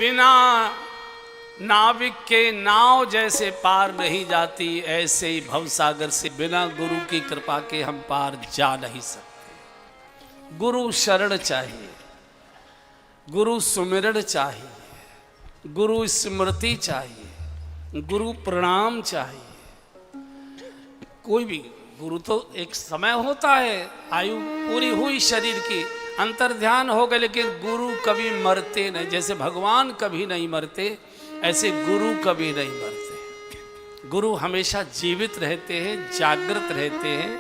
बिना नाविक के नाव जैसे पार नहीं जाती, ऐसे ही भवसागर से बिना गुरु की कृपा के हम पार जा नहीं सकते। गुरु शरण चाहिए, गुरु सुमिरण चाहिए, गुरु स्मृति चाहिए, गुरु प्रणाम चाहिए। कोई भी गुरु तो एक समय होता है, आयु पूरी हुई शरीर की, अंतर्ध्यान हो गए, लेकिन गुरु कभी मरते नहीं। जैसे भगवान कभी नहीं मरते, ऐसे गुरु कभी नहीं मरते। गुरु हमेशा जीवित रहते हैं, जागृत रहते हैं,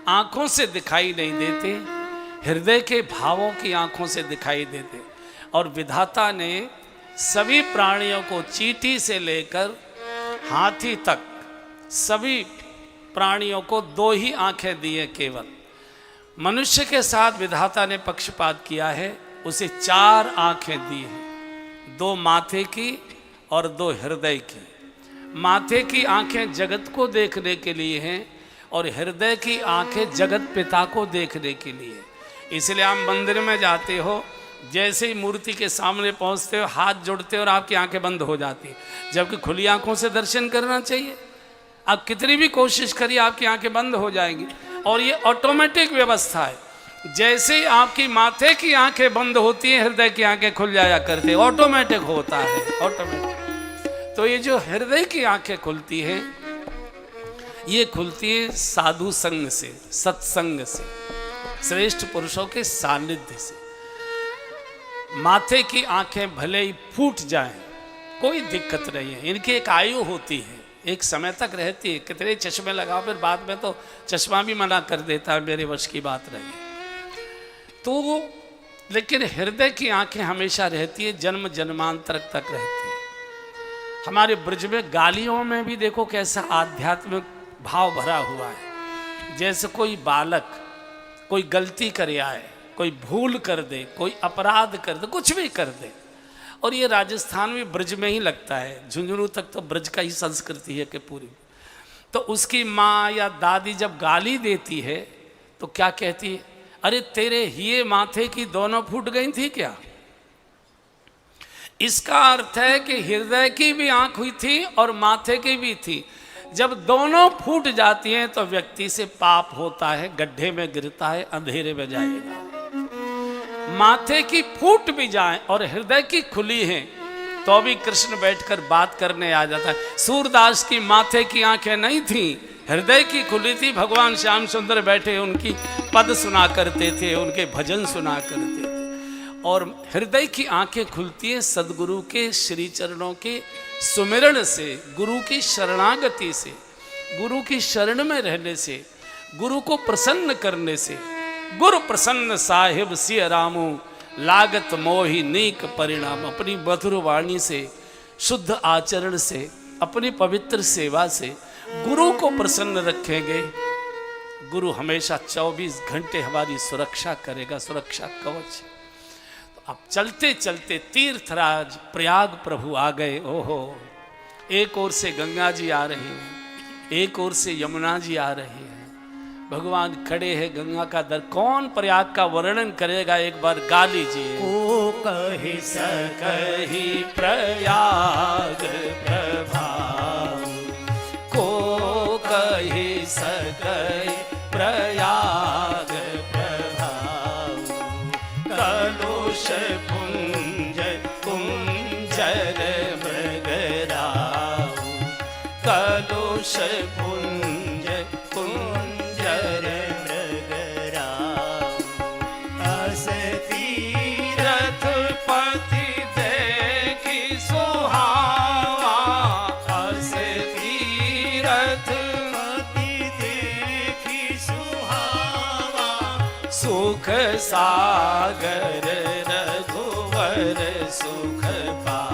आंखों से दिखाई नहीं देते, हृदय के भावों की आंखों से दिखाई देते। और विधाता ने सभी प्राणियों को, चींटी से लेकर हाथी तक, सभी प्राणियों को दो ही आंखें दी हैं केवल। मनुष्य के साथ विधाता ने पक्षपात किया है, उसे 4 आंखें दी हैं, 2 माथे की और 2 हृदय की। माथे की आंखें जगत को देखने के लिए हैं और हृदय की आंखें जगत पिता को देखने के लिए। इसलिए आप मंदिर में जाते हो, जैसे ही मूर्ति के सामने पहुंचते हो, हाथ जोड़ते हो और आपकी आंखें बंद हो जाती है, जबकि खुली आंखों से दर्शन करना चाहिए। आप कितनी भी कोशिश करिए, आपकी आंखें बंद हो जाएंगी। और ये ऑटोमेटिक व्यवस्था है। जैसे ही आपकी माथे की आंखें बंद होती हैं, हृदय की आंखें खुल जाया करते हैं, ऑटोमेटिक होता है, ऑटोमेटिक। तो ये जो हृदय की आंखें खुलती हैं, ये खुलती है साधु संग से, सत्संग से, श्रेष्ठ पुरुषों के सानिध्य से। माथे की आंखें भले ही फूट जाएं, कोई दिक्कत नहीं है। इनकी एक आयु होती है, एक समय तक रहती है। कितने चश्मे लगाओ, फिर बाद में तो चश्मा भी मना कर देता है, मेरे वश की बात रही तो। लेकिन हृदय की आंखें हमेशा रहती है, जन्म जन्मांतर तक रहती है। हमारे ब्रज में गालियों में भी देखो कैसा आध्यात्मिक भाव भरा हुआ है। जैसे कोई बालक कोई गलती करे आए, कोई भूल कर दे, कोई अपराध कर दे, कुछ भी कर दे, और ये राजस्थान में ब्रज में ही लगता है, झुंझुनू तक तो ब्रज का ही संस्कृति है कि पूरी। तो उसकी माँ या दादी जब गाली देती है तो क्या कहती है? अरे तेरे हिये माथे की दोनों फूट गई थी क्या? इसका अर्थ है कि हृदय की भी आंख हुई थी और माथे की भी थी। जब दोनों फूट जाती हैं तो व्यक्ति से पाप होता है, गड्ढे में गिरता है, अंधेरे में जाएगा। माथे की फूट भी जाए और हृदय की खुली है तो भी कृष्ण बैठकर बात करने आ जाता है। सूरदास की माथे की आंखें नहीं थी, हृदय की खुली थी। भगवान श्याम सुंदर बैठे उनकी पद सुना करते थे, उनके भजन सुना करते थे। और हृदय की आंखें खुलती है सदगुरु के श्री चरणों के सुमिरण से, गुरु की शरणागति से, गुरु की शरण में रहने से, गुरु को प्रसन्न करने से। गुरु प्रसन्न साहिब सिय रामू, लागत मोहि नीक परिणाम। अपनी मधुर वाणी से, शुद्ध आचरण से, अपनी पवित्र सेवा से गुरु को प्रसन्न रखेंगे। गुरु हमेशा 24 घंटे हमारी सुरक्षा करेगा, सुरक्षा कवच। तो अब चलते चलते तीर्थराज प्रयाग प्रभु आ गए। ओहो, एक ओर से गंगा जी आ रही हैं, एक ओर से यमुना जी आ रही है। भगवान खड़े हैं गंगा का दर। कौन प्रयाग का वर्णन करेगा? एक बार गा लीजिए। को कहि सकहि प्रयाग प्रभाव, को कहि सकहि प्रयाग प्रभाव। कलुष पुंज कुंजर मृगराव, कलुष पुंज कुंजर मृगराव। अस तीरथ पति देखि सुहावा, अस तीरथ पति देखि सुहावा। सुख सागर रघुवर सुख पावा,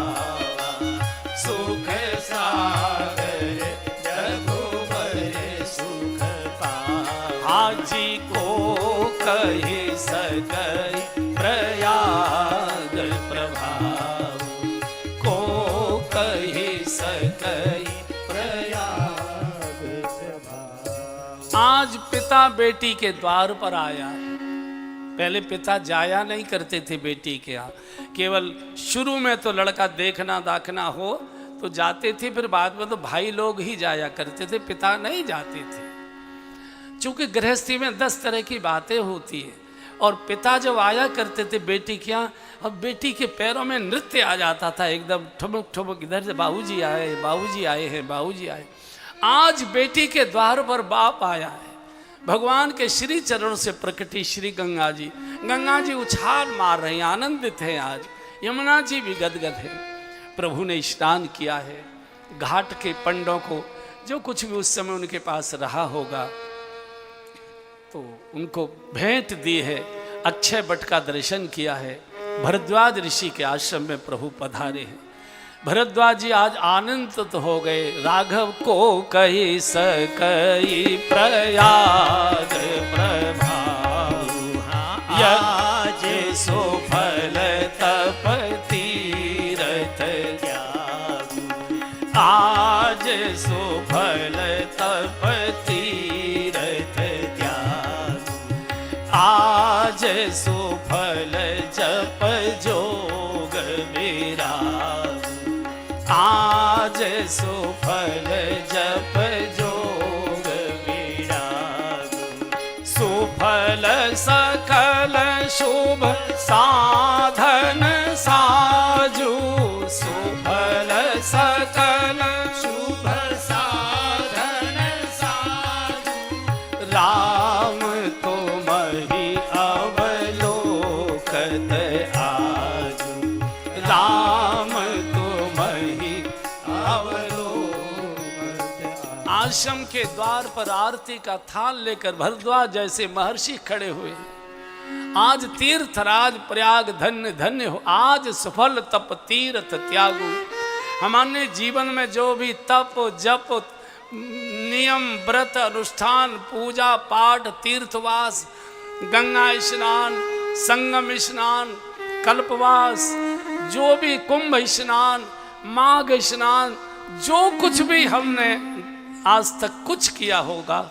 सुख सागर रघुवर सुख पावा। हाजी को कहि सकहि प्रयाग प्रभाव, को कहि सकहि प्रयाग प्रभाव। आज पिता बेटी के द्वार पर आया है। पहले पिता जाया नहीं करते थे बेटी के यहाँ, केवल शुरू में तो लड़का देखना दाखना हो तो जाते थे, फिर बाद में तो भाई लोग ही जाया करते थे, पिता नहीं जाते थे। चूंकि गृहस्थी में 10 तरह की बातें होती है, और पिता जब आया करते थे बेटी के यहाँ, अब बेटी के पैरों में नृत्य आ जाता था एकदम, ठुमक ठुमक, इधर से बाबूजी आए, बाबूजी आए हैं, बाबूजी आए। आज बेटी के द्वार पर बाप आया है, भगवान के श्री चरणों से प्रकटी श्री गंगा जी। गंगा जी उछाल मार रहे हैं, आनंदित हैं आज। यमुना जी भी गदगद है। प्रभु ने स्नान किया है, घाट के पंडों को जो कुछ भी उस समय उनके पास रहा होगा तो उनको भेंट दी है, अक्षय वट का दर्शन किया है। भरद्वाज ऋषि के आश्रम में प्रभु पधारे हैं। भरद्वाज जी आज आनंदित हो गए। राघव को कही सकई प्रयाग प्रभाव, आज सुफल तप तीरथ त्यागु, आज सुफल तप तीरथ त्यागु, आज सुफल जप जोग विरागु, आज सुफल जप जोग विरागु, सुफल सकल शुभ साधन साजू, सुफल सकल शुभ साधन साजू, राम तुम्हारी अवलोकत आजू, राम तुम्हारी अवलोकत। आश्रम के द्वार पर आरती का थाल लेकर भरद्वाज जैसे महर्षि खड़े हुए। आज तीर्थराज प्रयाग धन्य धन्य हो, आज सफल तप तीर्थ त्यागु। हमारे जीवन में जो भी तप जप नियम व्रत अनुष्ठान पूजा पाठ तीर्थवास गंगा स्नान संगम स्नान कल्पवास जो भी कुंभ स्नान माघ स्नान जो कुछ भी हमने आज तक कुछ किया होगा,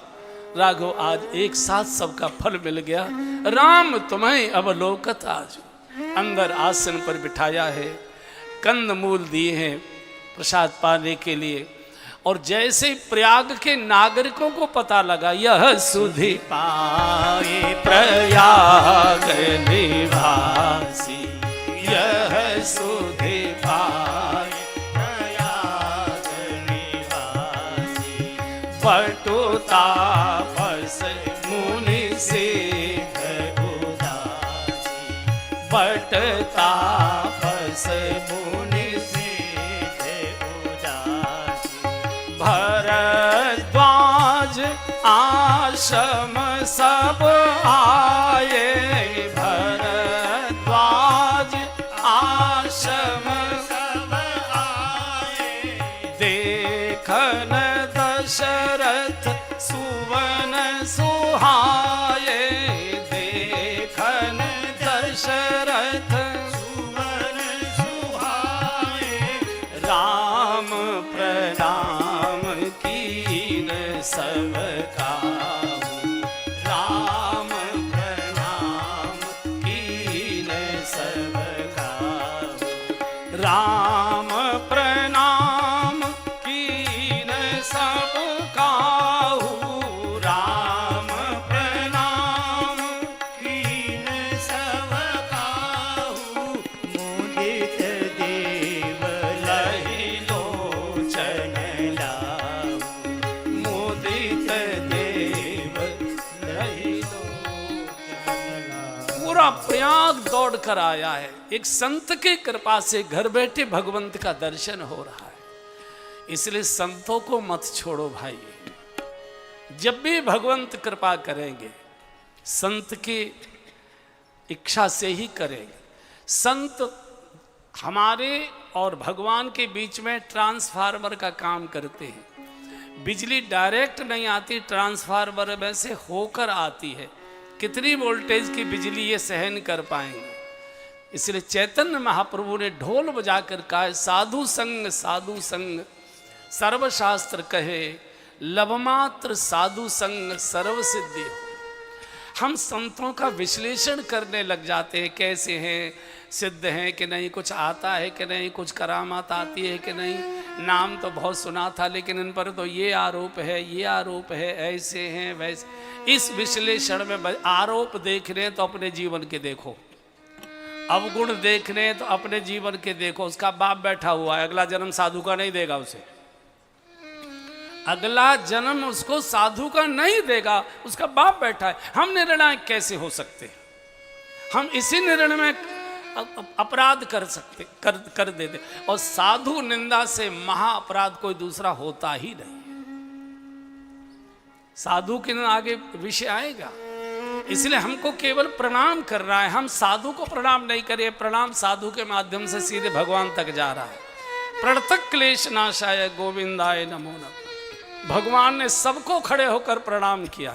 राघव आज एक साथ सबका फल मिल गया। राम तुम्हें अवलोकत आज। अंदर आसन पर बिठाया है, कंद मूल दिए हैं प्रसाद पाने के लिए। और जैसे प्रयाग के नागरिकों को पता लगा यह सुधि पाए प्रयाग निवासी, यह सुधि पाए प्रयाग निवासी, बटुता फस मुनि सिद्ध उदासी, बटता फस मुनि सिद्ध उदासी, भरद्वाज आश्रम सब आए, भरद्वाज आश्रम सब आए, देखन दशरथ सुवन सुहाए, देखन दशरथ सुवन सुहाए, राम प्रणाम कीन सब काहू, राम प्रणाम कीन सब काहू, राम प्रणाम कीन सब काहू, राम प्रणाम कीन सब काहू, मुदित देव लहि लोचन लाहू, मुदित देव लहि लोचन लाहू। पूरा प्रयाग दौड़ कर आया है। एक संत की कृपा से घर बैठे भगवंत का दर्शन हो रहा है। इसलिए संतों को मत छोड़ो भाई। जब भी भगवंत कृपा करेंगे संत की इच्छा से ही करेंगे। संत हमारे और भगवान के बीच में ट्रांसफार्मर का काम करते हैं। बिजली डायरेक्ट नहीं आती, ट्रांसफार्मर में से होकर आती है। कितनी वोल्टेज की बिजली ये सहन कर पाएंगे। इसलिए चैतन्य महाप्रभु ने ढोल बजाकर कहा है, साधु संग सर्वशास्त्र कहे, लभमात्र साधु संग सर्व सिद्धि हो। हम संतों का विश्लेषण करने लग जाते हैं, कैसे हैं, सिद्ध हैं कि नहीं, कुछ आता है कि नहीं, कुछ करामात आती है कि नहीं, नाम तो बहुत सुना था लेकिन इन पर तो ये आरोप है, ये आरोप है, ऐसे हैं वैसे। इस विश्लेषण में आरोप देख रहे हैं तो अपने जीवन के देखो, अवगुण देख रहे हैं तो अपने जीवन के देखो। उसका बाप बैठा हुआ है, अगला जन्म साधु का नहीं देगा उसे, अगला जन्म उसको साधु का नहीं देगा, उसका बाप बैठा है। हम निर्णायक कैसे हो सकते हैं? हम इसी निर्णय में अपराध कर सकते कर देते। और साधु निंदा से महा अपराध कोई दूसरा होता ही नहीं है। साधु के आगे विषय आएगा, इसलिए हमको केवल प्रणाम करना है। हम साधु को प्रणाम नहीं करें, प्रणाम साधु के माध्यम से सीधे भगवान तक जा रहा है। प्रणतक क्लेश नाशाय गोविंदाय नमो नमः। भगवान ने सबको खड़े होकर प्रणाम किया।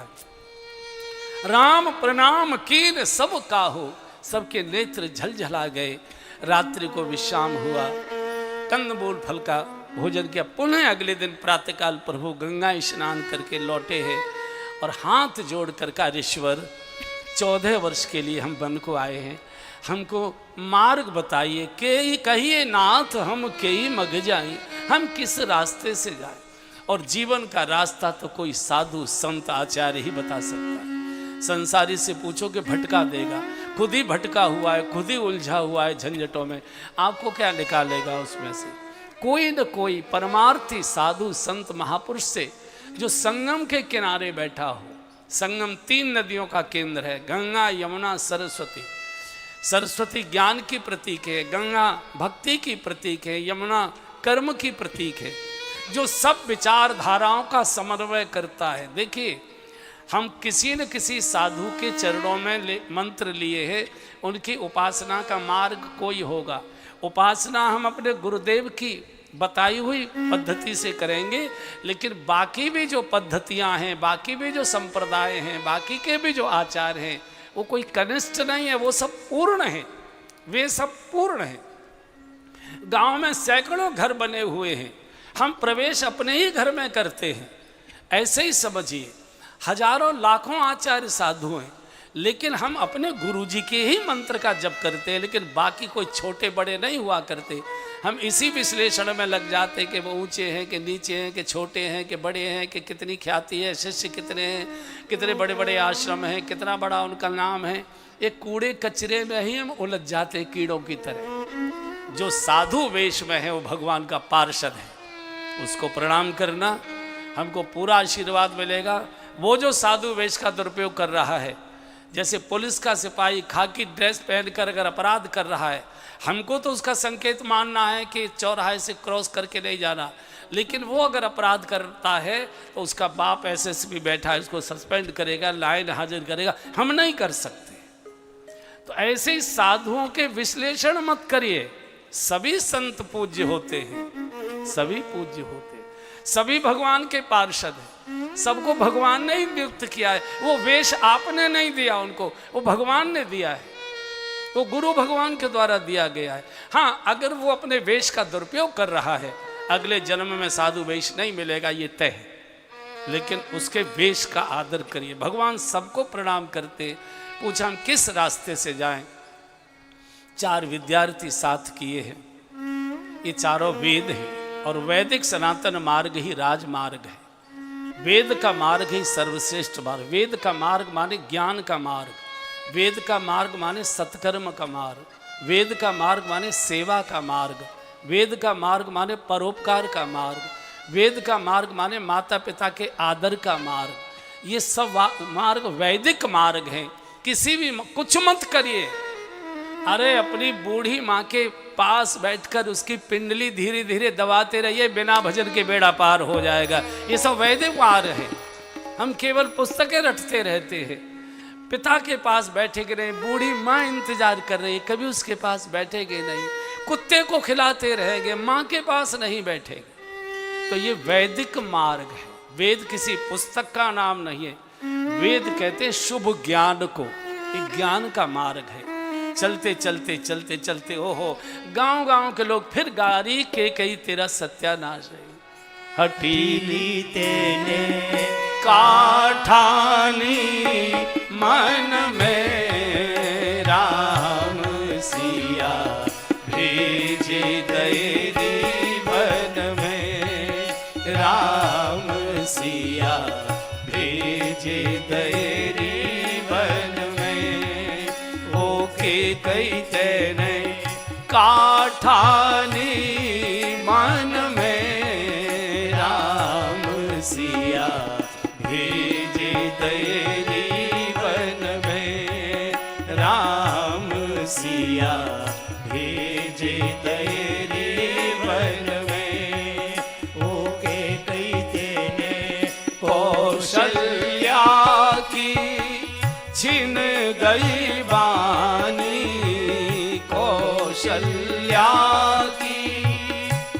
राम प्रणाम कीन सब काहू, सबके नेत्र झलझला गए। रात्रि को विश्राम हुआ, कंदमूल फल का भोजन किया। पुनः अगले दिन प्रातःकाल प्रभु गंगा स्नान करके लौटे हैं और हाथ जोड़कर का ऋषवर 14 वर्ष के लिए हम वन को आए हैं, हमको मार्ग बताइए, के कहिए नाथ हम के ही मग जाएं, हम किस रास्ते से जाएं। और जीवन का रास्ता तो कोई साधु संत आचार्य ही बता सकता है। संसारी से पूछो कि भटका देगा, खुद ही भटका हुआ है, खुद ही उलझा हुआ है झंझटों में, आपको क्या निकालेगा उसमें से? कोई न कोई परमार्थी साधु संत महापुरुष से जो संगम के किनारे बैठा हो। संगम 3 नदियों का केंद्र है, गंगा यमुना सरस्वती। सरस्वती ज्ञान की प्रतीक है, गंगा भक्ति की प्रतीक है, यमुना कर्म की प्रतीक है, जो सब विचारधाराओं का समन्वय करता है। देखिए, हम किसी न किसी साधु के चरणों में मंत्र लिए हैं, उनकी उपासना का मार्ग कोई होगा। उपासना हम अपने गुरुदेव की बताई हुई पद्धति से करेंगे, लेकिन बाकी भी जो पद्धतियां हैं, बाकी भी जो संप्रदाय हैं, बाकी के भी जो आचार हैं, वो कोई कनिष्ठ नहीं है, वो सब पूर्ण है, वे सब पूर्ण हैं। गांव में सैकड़ों घर बने हुए हैं, हम प्रवेश अपने ही घर में करते हैं। ऐसे ही समझिए, हजारों लाखों आचार्य साधु हैं, लेकिन हम अपने गुरुजी के ही मंत्र का जप करते हैं, लेकिन बाकी कोई छोटे बड़े नहीं हुआ करते। हम इसी विश्लेषण में लग जाते हैं कि वो ऊंचे हैं कि नीचे हैं, कि छोटे हैं कि बड़े हैं, कि कितनी ख्याति है, शिष्य कितने हैं, कितने बड़े बड़े आश्रम हैं, कितना बड़ा उनका नाम है। एक कूड़े कचरे में ही हम उलझ जाते हैं कीड़ों की तरह। जो साधु वेश में है वो भगवान का पार्षद है, उसको प्रणाम करना, हमको पूरा आशीर्वाद मिलेगा। वो जो साधु वेश का दुरुपयोग कर रहा है, जैसे पुलिस का सिपाही खाकी ड्रेस पहनकर अगर अपराध कर रहा है, हमको तो उसका संकेत मानना है कि चौराहे से क्रॉस करके नहीं जाना, लेकिन वो अगर अपराध करता है तो उसका बाप एसएसपी बैठा है, उसको सस्पेंड करेगा, लाइन हाजिर करेगा। हम नहीं कर सकते। तो ऐसे ही साधुओं के विश्लेषण मत करिए। सभी संत पूज्य होते हैं, सभी पूज्य होते हैं, सभी भगवान के पार्षद हैं, सबको भगवान ने ही नियुक्त किया है। वो वेश आपने नहीं दिया उनको, वो भगवान ने दिया है, वो गुरु भगवान के द्वारा दिया गया है। हाँ, अगर वो अपने वेश का दुरुपयोग कर रहा है, अगले जन्म में साधु वेश नहीं मिलेगा, ये तय है, लेकिन उसके वेश का आदर करिए। भगवान सबको प्रणाम करते। पूछा हम किस रास्ते से जाएं? 4 विद्यार्थी साथ किए हैं। ये चारों वेद हैं और वैदिक सनातन मार्ग ही राजमार्ग है। वेद का मार्ग ही सर्वश्रेष्ठ मार्ग। वेद का मार्ग माने ज्ञान का मार्ग, वेद का मार्ग माने सत्कर्म का मार्ग, वेद का मार्ग माने सेवा का मार्ग, वेद का मार्ग माने परोपकार का मार्ग, वेद का मार्ग माने माता पिता के आदर का मार्ग। ये सब मार्ग वैदिक मार्ग हैं। किसी भी कुछ मत करिए। अरे अपनी बूढ़ी माँ के पास बैठकर उसकी पिंडली धीरे धीरे दबाते रहिए, बिना भजन के बेड़ा पार हो जाएगा। ये सब वैदिक मार्ग है। हम केवल पुस्तकें रटते रहते हैं। पिता के पास बैठेंगे नहीं, बूढ़ी माँ इंतजार कर रही है, कभी उसके पास बैठेंगे नहीं। कुत्ते को खिलाते रहेंगे, माँ के पास नहीं बैठेंगे। तो ये वैदिक मार्ग है। वेद किसी पुस्तक का नाम नहीं है। वेद कहते हैं शुभ ज्ञान को, ये ज्ञान का मार्ग है। चलते चलते चलते चलते ओहो, गांव गांव के लोग फिर गारी के कई तेरा सत्यानाश है। हटीली तेने काठानी मन में राम सिया भेजे दैरी वन में राम सिया भेजे दैरी वन में ओके कई तेने काठानी मन में राम सिया भेजे दैरी वन में राम सिया भेजे दैरी वन में ओके कई तेने कौशल्या की छिन गई बानी कौशल्या की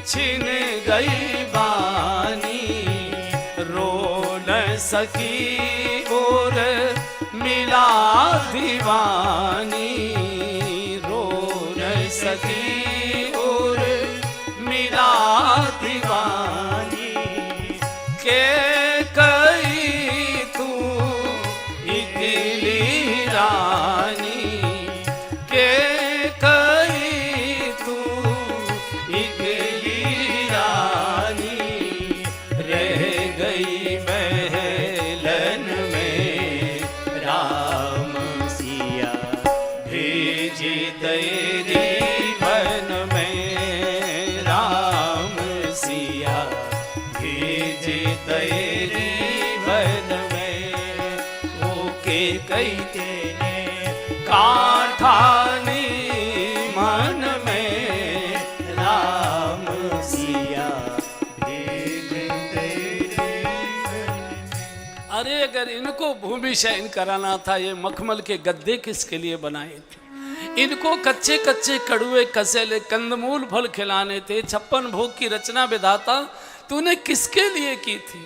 छिन गई बानी रो न सकी और मिला दीवानी रो न सकी और मिला दीवानी के कई तू इकली रानी के कई तू इकली रानी रह गई महलन में राम सिया भेजे दैरी वन में राम सिया भेजे दैरी वन में ओके कई तेने काठानी मन में राम सिया भेजे दैरी अरे अगर इनको भूमि शयन कराना था ये मखमल के गद्दे किसके लिए बनाए थे इनको कच्चे कच्चे कड़ुए कसेले कंदमूल फल खिलाने थे 56 भोग की रचना विधाता तूने किसके लिए की थी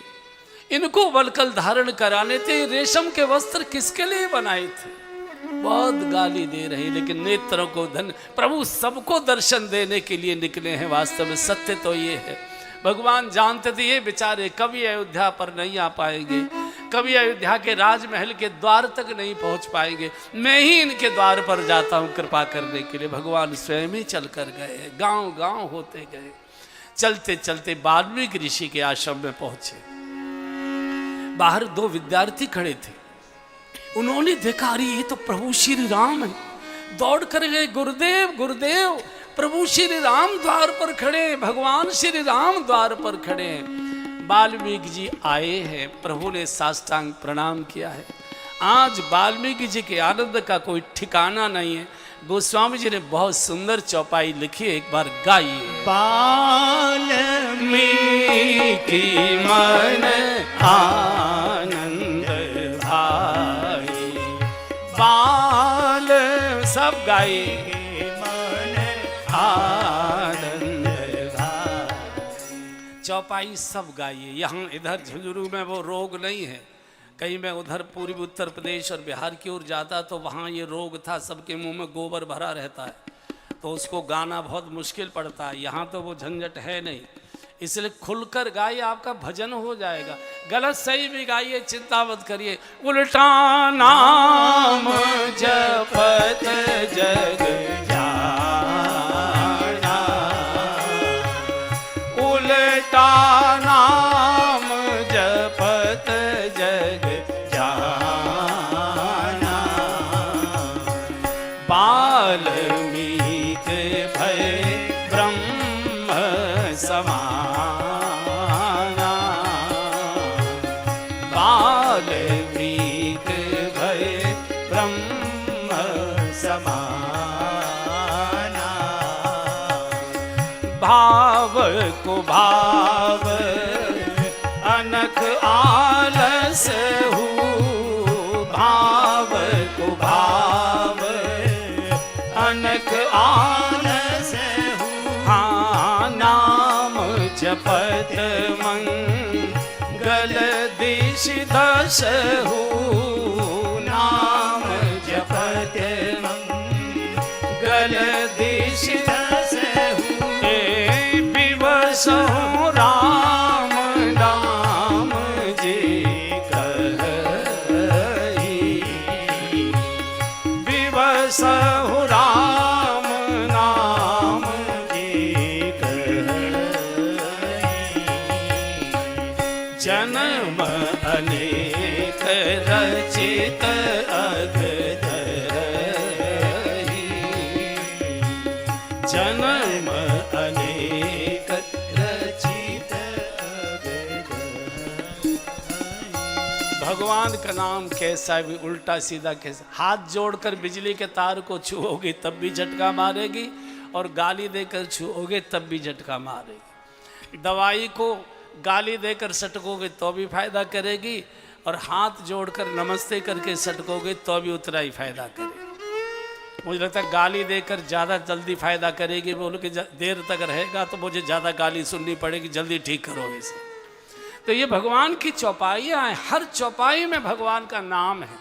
इनको वलकल धारण कराने थे रेशम के वस्त्र किसके लिए बनाए थे बहुत गाली दे रहे लेकिन नेत्रों को धन प्रभु सबको दर्शन देने के लिए निकले हैं वास्तव में सत्य तो ये है भगवान जानते थे ये बेचारे कभी अयोध्या पर नहीं आ पाएंगे कभी अयोध्या के राजमहल के द्वार तक नहीं पहुंच पाएंगे मैं ही इनके द्वार पर जाता हूं कृपा करने के लिए भगवान स्वयं ही चल कर गए गांव गांव होते गए चलते चलते वाल्मीकि ऋषि के आश्रम में पहुंचे बाहर 2 विद्यार्थी खड़े थे उन्होंने देखा अरे ये तो प्रभु श्री राम है दौड़ कर गए गुरुदेव गुरुदेव प्रभु श्री राम द्वार पर खड़े भगवान श्री राम द्वार पर खड़े हैं वाल्मीकि जी आए हैं प्रभु ने साष्टांग प्रणाम किया है आज वाल्मीकि जी के आनंद का कोई ठिकाना नहीं है गोस्वामी जी ने बहुत सुंदर चौपाई लिखी है एक बार गाइए वाल्मीकि मन आनंद भाई बाल सब गाइए मन आनंद चौपाई सब गाइए यहाँ इधर झुंझुनू में वो रोग नहीं है कहीं मैं उधर पूर्वी उत्तर प्रदेश और बिहार की ओर जाता तो वहाँ ये रोग था सबके मुंह में गोबर भरा रहता है तो उसको गाना बहुत मुश्किल पड़ता है यहाँ तो वो झंझट है नहीं इसलिए खुलकर गाइए आपका भजन हो जाएगा गलत सही भी गाइए चिंता मत करिए उल्टा नाम जपत जग जाना उल्टा नाम जपत जग जाना वाल्मीकि भय ब्रह्म समाना वाल्मीकि भय ब्रह्म समाना भाव को भाव अनख आलस हूँ भाव को भाव अनख आलस हूँ हाँ नाम जपत मंगल दिश दश हूँ नाम जपत मंगल दिश दश हूँ विवश हूँ राम राम जी कही जन्म अनेक रचित अघधरहि, जन्म अनेक रचित अघधरहि। भगवान का नाम कैसा भी उल्टा सीधा कैसा, हाथ जोड़कर बिजली के तार को छुओगे तब भी झटका मारेगी और गाली देकर छुओगे तब भी झटका मारेगी। दवाई को गाली देकर सटकोगे तो भी फायदा करेगी और हाथ जोड़कर नमस्ते करके सटकोगे तो भी उतना ही फायदा करेगी। मुझे लगता है गाली देकर ज़्यादा जल्दी फायदा करेगी, बोलो कि देर तक रहेगा तो मुझे ज़्यादा गाली सुननी पड़ेगी, जल्दी ठीक करो इसे। तो ये भगवान की चौपाइयाँ हैं, हर चौपाई में भगवान का नाम है।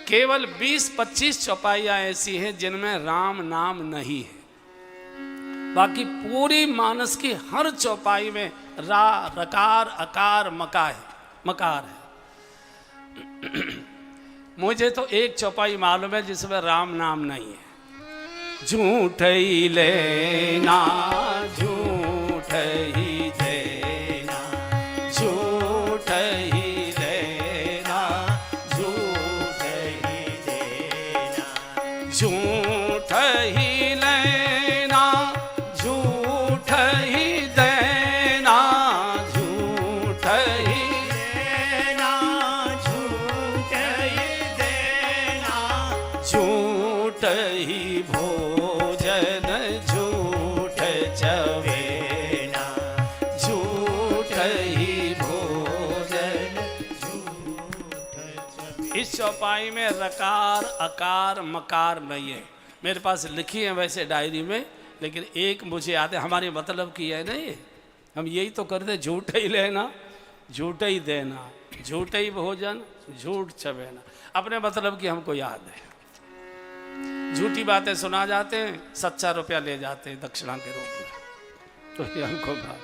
केवल 20-25 चौपाइयाँ ऐसी हैं जिनमें राम नाम नहीं है, बाकी पूरी मानस की हर चौपाई में रा रकार अकार मकार है। मुझे तो एक चौपाई मालूम है जिसमें राम नाम नहीं है। झूठ ही लेना झूठ ही देना, झूठ ही लेना झूठ ही देना, झूठ ही लेना झूठ ही देना, झूठ ही देना झूठ ही देना, झूठ ही भोजन झूठ चवेना, झूठ ही भोजन झूठ चवे। इस चौपाई में रकार अकार मकार नहीं है। मेरे पास लिखी है वैसे डायरी में, लेकिन एक मुझे याद है, हमारे मतलब की है नहीं, हम यही तो करते, झूठ ही लेना झूठ ही देना, झूठ ही भोजन झूठ चबेना। अपने मतलब की हमको याद है। झूठी बातें सुना जाते हैं, सच्चा रुपया ले जाते हैं दक्षिणा के रूप में, तो ये हमको बात।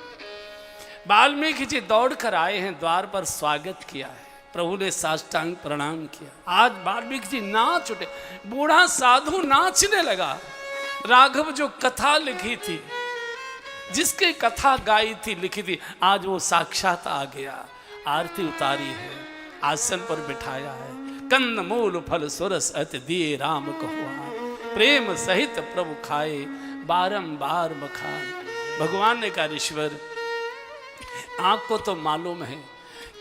वाल्मीकि जी दौड़ कर आए हैं, द्वार पर स्वागत किया है, प्रभु ने साष्टांग प्रणाम किया। आज वाल्मीकि जी नाच उठे, बूढ़ा साधु नाचने लगा। राघव जो कथा लिखी थी, जिसकी कथा गाई थी लिखी थी, आज वो साक्षात आ गया। आरती उतारी है, आसन पर बिठाया है, कंद मूल फल सुरस अति दिए राम कहुआ, प्रेम सहित प्रभु खाए बारंबार बखान। भगवान ने कहा ईश्वर, आपको तो मालूम है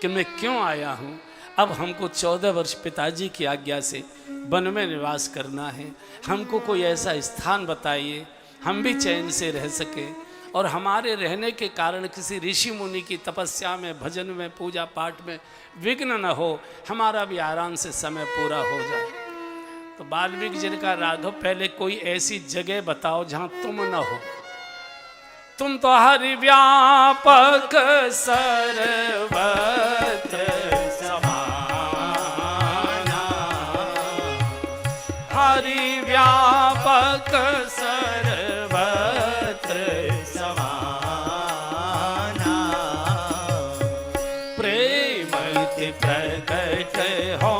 कि मैं क्यों आया हूँ। अब हमको 14 वर्ष पिताजी की आज्ञा से वन में निवास करना है। हमको कोई ऐसा स्थान बताइए हम भी चैन से रह सके, और हमारे रहने के कारण किसी ऋषि मुनि की तपस्या में, भजन में, पूजा पाठ में विघ्न न हो, हमारा भी आराम से समय पूरा हो जाए। तो वाल्मीकि जी ने कहा, राघव पहले कोई ऐसी जगह बताओ जहाँ तुम न हो। तुम तो हरि व्यापक सर्वत्र समाना, हरि व्यापक सर्वत्र समाना, प्रेम के प्रकट हो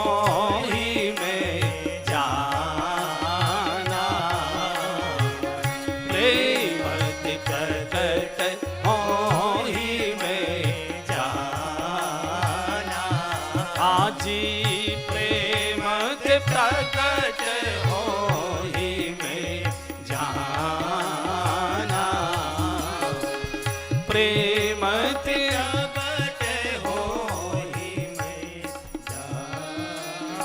ही में जाना, प्रेम के प्रकट हो ही में जाना, आजी प्रेम के प्रकट हो ही में जाना, प्रेम के प्रकट हो ही में जाना।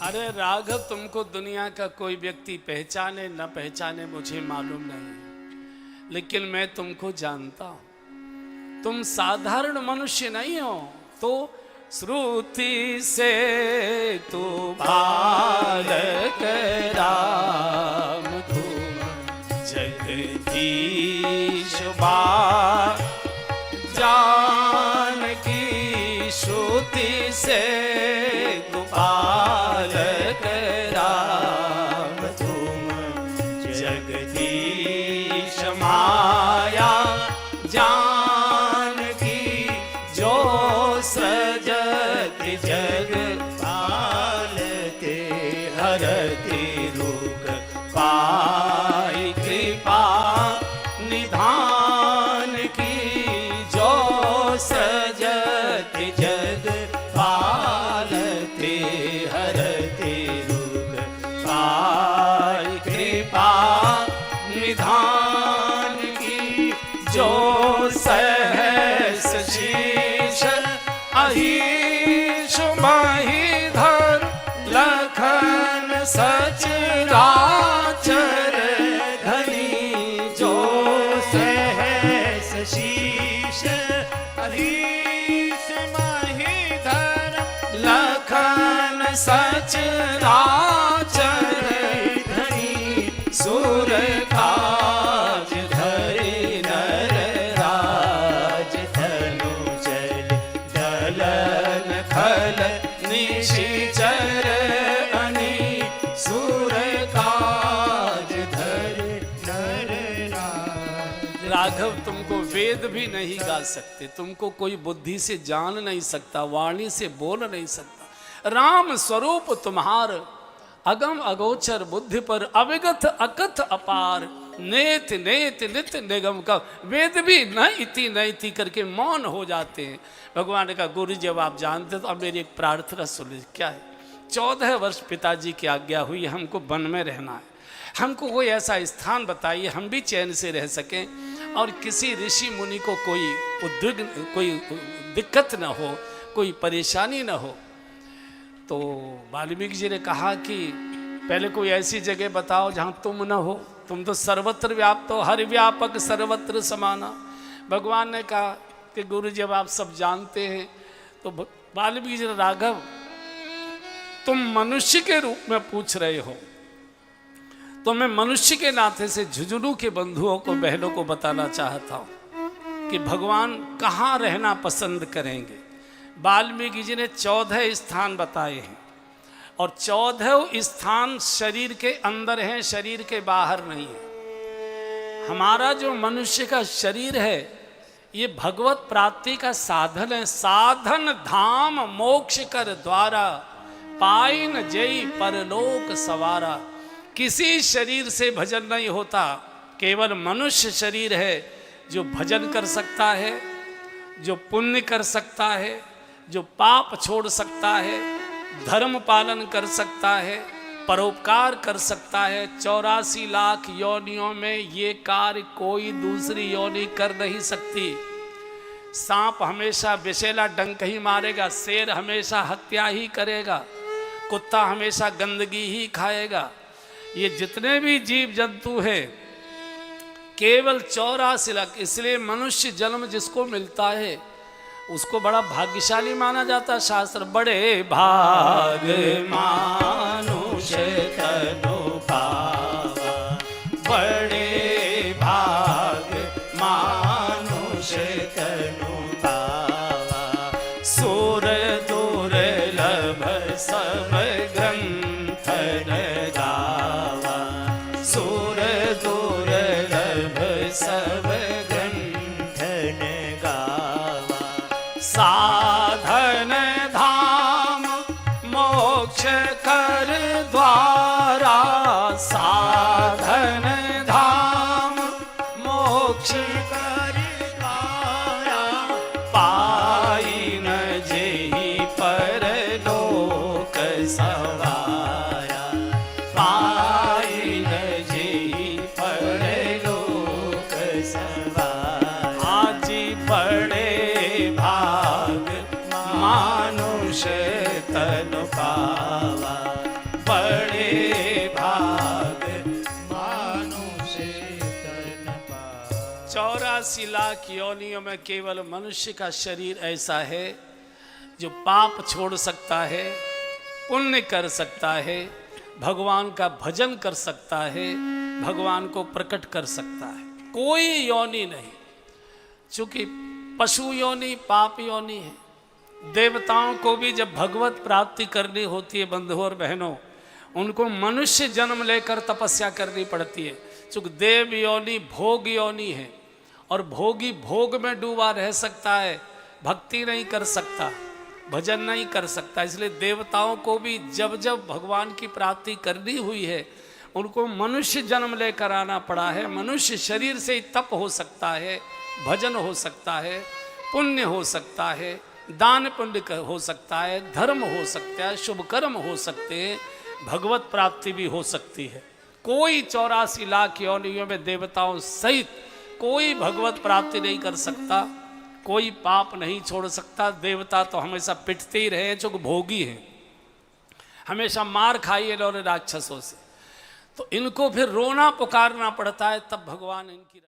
अरे राघव, तुमको दुनिया का कोई व्यक्ति पहचाने न पहचाने मुझे मालूम नहीं, लेकिन मैं तुमको जानता हूं। तुम साधारण मनुष्य नहीं हो। तो श्रुति से तू बालक राम, तुम जगदीश जानकी, श्रुति से तू बालक राम, तुम जगदीश माया जानकी, जो सृजति जग पालते हरति रूप पाई कृपा निधान की, जो शीश अधीश महीधर लखन सचराचर धरी सुर काज धरि नर राज धनु जल दलन खल निशिचर अनि सुर काज धरि नर राज। राघव तुमको वेद भी नहीं गा सकते, तुमको कोई बुद्धि से जान नहीं सकता, वाणी से बोल नहीं सकता। राम स्वरूप तुम्हार अगम अगोचर बुद्धि पर अविगत अकथ अपार नेत नेत नित निगम का। वेद भी न इति न इति करके मौन हो जाते हैं। भगवान ने कहा गुरु जब आप जानते तो अब मेरी एक प्रार्थना सुन लीजिए। क्या है? 14 वर्ष पिताजी की आज्ञा हुई, हमको वन में रहना है, हमको कोई ऐसा स्थान बताइए हम भी चैन से रह सकें और किसी ऋषि मुनि को कोई उद्विग्न, कोई दिक्कत न हो, कोई परेशानी न हो। तो वाल्मीकि जी ने कहा कि पहले कोई ऐसी जगह बताओ जहाँ तुम न हो, तुम तो सर्वत्र व्याप्त हो, हर व्यापक सर्वत्र समाना। भगवान ने कहा कि गुरु जब आप सब जानते हैं तो वाल्मीकि जी ने, राघव तुम मनुष्य के रूप में पूछ रहे हो तो मैं मनुष्य के नाते से झुंझुनू के बंधुओं को, बहनों को बताना चाहता हूँ कि भगवान कहाँ रहना पसंद करेंगे। वाल्मीकि जी ने 14 स्थान बताए हैं और 14 स्थान शरीर के अंदर हैं, शरीर के बाहर नहीं है। हमारा जो मनुष्य का शरीर है ये भगवत प्राप्ति का साधन है। साधन धाम मोक्ष कर द्वारा पाइन जय परलोक सवारा। किसी शरीर से भजन नहीं होता, केवल मनुष्य शरीर है जो भजन कर सकता है, जो पुण्य कर सकता है, जो पाप छोड़ सकता है, धर्म पालन कर सकता है, परोपकार कर सकता है। 84 लाख योनियों में ये कार्य कोई दूसरी योनि कर नहीं सकती। सांप हमेशा विषैला डंक ही मारेगा, शेर हमेशा हत्या ही करेगा, कुत्ता हमेशा गंदगी ही खाएगा। ये जितने भी जीव जंतु हैं केवल 84 लाख। इसलिए मनुष्य जन्म जिसको मिलता है उसको बड़ा भाग्यशाली माना जाता है। शास्त्र बड़े भाग मानुष तनु पावा, बड़े भाग मानुष तनु पावा, सुर दुर्लभ सब ग्रंथन गावा, सुर दुर्लभ सब ग्रंथन गावा। साधन धाम मोक्ष कर द्वारा, साधन धाम मोक्ष कर द्वारा पाई न जेहि परलोक सवारा, पाई न जेहि परलोक सवारा। आजी बड़े भाग मानुष तनु पावा, बड़े भाग मानुष तन पावा। 84 लाख योनियों में केवल मनुष्य का शरीर ऐसा है जो पाप छोड़ सकता है, पुण्य कर सकता है, भगवान का भजन कर सकता है, भगवान को प्रकट कर सकता है। कोई योनि नहीं, चूंकि पशु योनि पाप योनि है। देवताओं को भी जब भगवत प्राप्ति करनी होती है बंधुओं और बहनों, उनको मनुष्य जन्म लेकर तपस्या करनी पड़ती है। चूंकि देव योनि भोग योनि है और भोगी भोग में डूबा रह सकता है, भक्ति नहीं कर सकता, भजन नहीं कर सकता। इसलिए देवताओं को भी जब जब भगवान की प्राप्ति करनी हुई है उनको मनुष्य जन्म लेकर आना पड़ा है। मनुष्य शरीर से ही तप हो सकता है, भजन हो सकता है, पुण्य हो सकता है, दान पुण्य हो सकता है, धर्म हो सकता है, शुभ कर्म हो सकते हैं, भगवत प्राप्ति भी हो सकती है। कोई 84 लाख योनियों में देवताओं सहित कोई भगवत प्राप्ति नहीं कर सकता, कोई पाप नहीं छोड़ सकता। देवता तो हमेशा पिटते ही रहे, जो भोगी हैं, हमेशा मार खाई इन्होंने राक्षसों से, तो इनको फिर रोना पुकारना पड़ता है, तब भगवान इनकी